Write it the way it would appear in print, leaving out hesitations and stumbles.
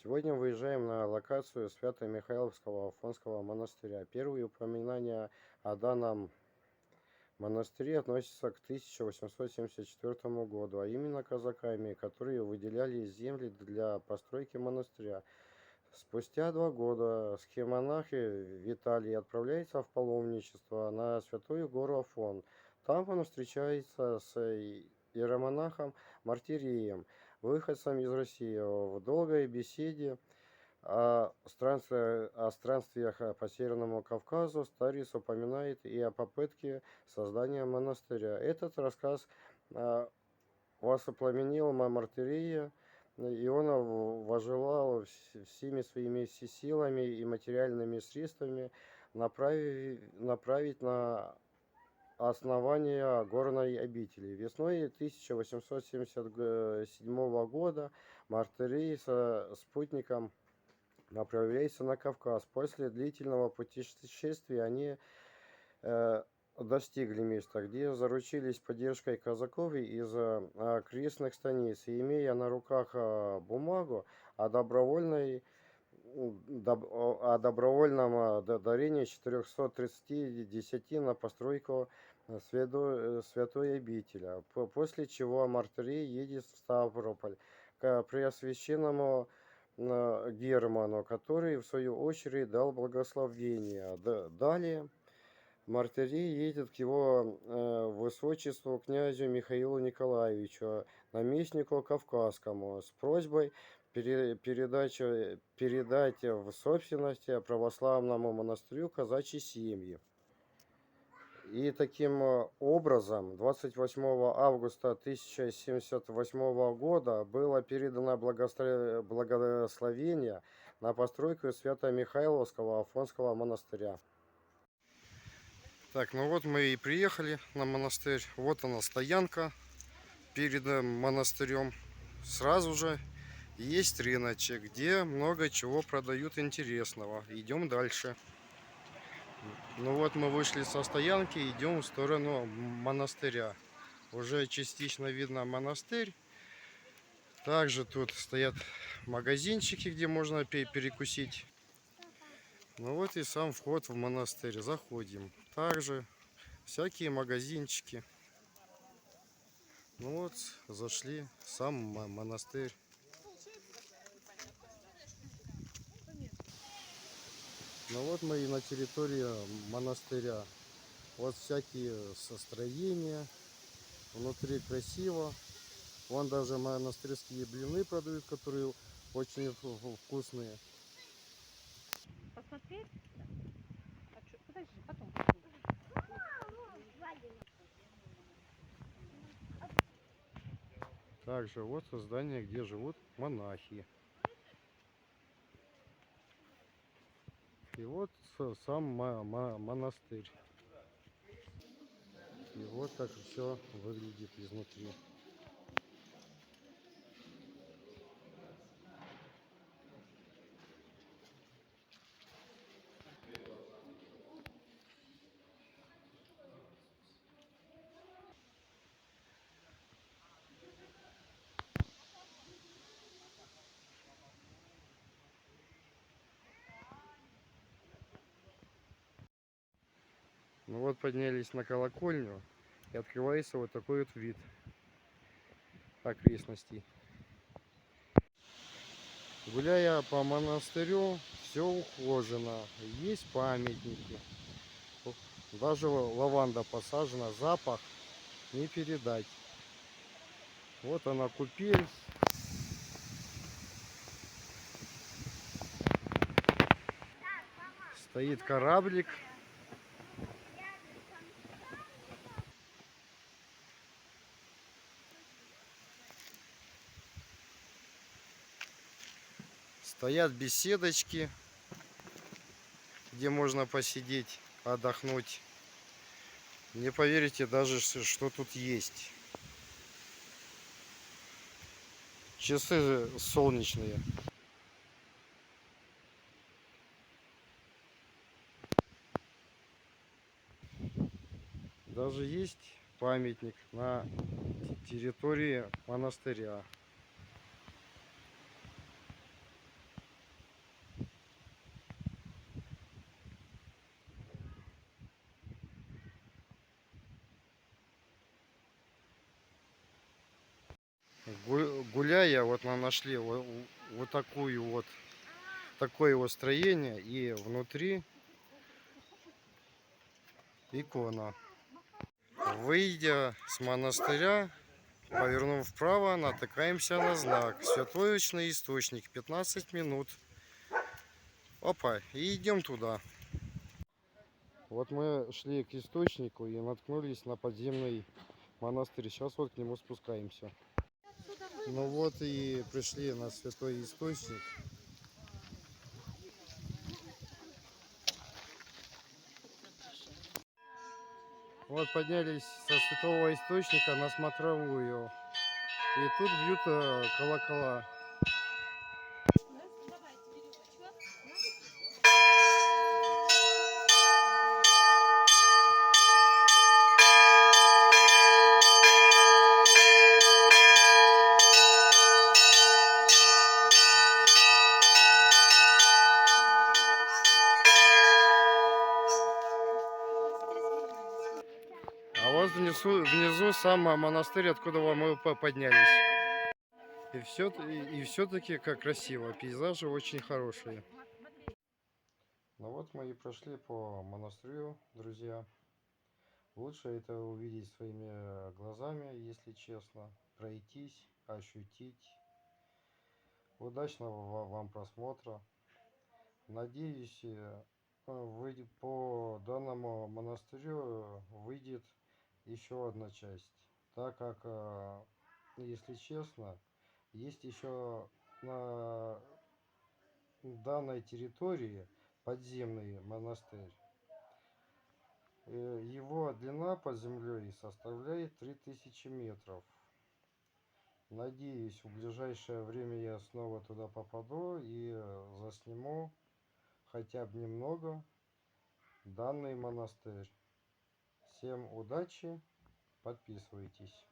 Сегодня выезжаем на локацию Свято-Михайловского Афонского монастыря. Первые упоминания о данном монастыре относятся к 1874 году, а именно казаками, которые выделяли земли для постройки монастыря. Спустя 2 года схемонахи Виталий отправляется в паломничество на Святую гору Афон. Там он встречается с иеромонахом Мартирием, выходцем из России. В долгой беседе о странствиях по Северному Кавказу старец упоминает и о попытке создания монастыря. Этот рассказ воспламенил Мартирия, и он возжелал всеми своими силами и материальными средствами направить на основание горной обители. Весной 1877 года Мартирий со спутником направляется на Кавказ. После длительного путешествия они достигли места, где заручились поддержкой казаков из окрестных станиц, и имея на руках бумагу о добровольном дарении 430 десятин на постройку святой обители, после чего Мартирий едет в Ставрополь к Преосвященному Герману, который в свою очередь дал благословение. Далее Мартирий едет к его высочеству князю Михаилу Николаевичу, наместнику Кавказскому, с просьбой передать в собственность православному монастырю казачьи семьи. И таким образом 28 августа 1078 года было передано благословение на постройку Свято-Михайловского Афонского монастыря. Так, ну вот мы и приехали на монастырь. Вот она стоянка перед монастырем. Сразу же есть рыночек, где много чего продают интересного. Идем дальше. Ну вот мы вышли со стоянки, идем в сторону монастыря. Уже частично видно монастырь. Также тут стоят магазинчики, где можно перекусить. Ну вот и сам вход в монастырь. Заходим. Также всякие магазинчики. Ну вот, зашли в сам монастырь. Ну вот мы и на территории монастыря. Вот всякие строения. Внутри красиво. Вон даже монастырские блины продают, которые очень вкусные. Посмотреть? Подожди, потом. Также вот здание, где живут монахи. И вот сам монастырь. И вот так все выглядит изнутри. Ну вот поднялись на колокольню, и открывается вот такой вот вид окрестностей. Гуляя по монастырю, все ухожено, есть памятники. Даже лаванда посажена, запах не передать. Вот она купель. Стоит кораблик. Стоят беседочки, где можно посидеть, отдохнуть. Не поверите даже, что тут есть. Часы солнечные. Даже есть памятник на территории монастыря. Гуляя, вот мы нашли вот такую вот, такое вот строение, и внутри икона. Выйдя с монастыря, повернув вправо, натыкаемся на знак «Святоечный источник», 15 минут. Опа, и идем туда. Вот мы шли к источнику и наткнулись на подземный монастырь. Сейчас вот к нему спускаемся. Ну вот и пришли на святой источник. Вот поднялись со святого источника на смотровую. И тут бьют колокола. А вот внизу сам монастырь, откуда мы поднялись. И все-таки как красиво. Пейзажи очень хорошие. Ну вот мы и прошли по монастырю, друзья. Лучше это увидеть своими глазами, если честно. Пройтись, ощутить. Удачного вам просмотра. Надеюсь, по данному монастырю выйдет еще одна часть. Так как, если честно, есть еще на данной территории подземный монастырь. Его длина под землей составляет 3000 метров. Надеюсь, в ближайшее время я снова туда попаду и засниму хотя бы немного данный монастырь. Всем удачи, подписывайтесь.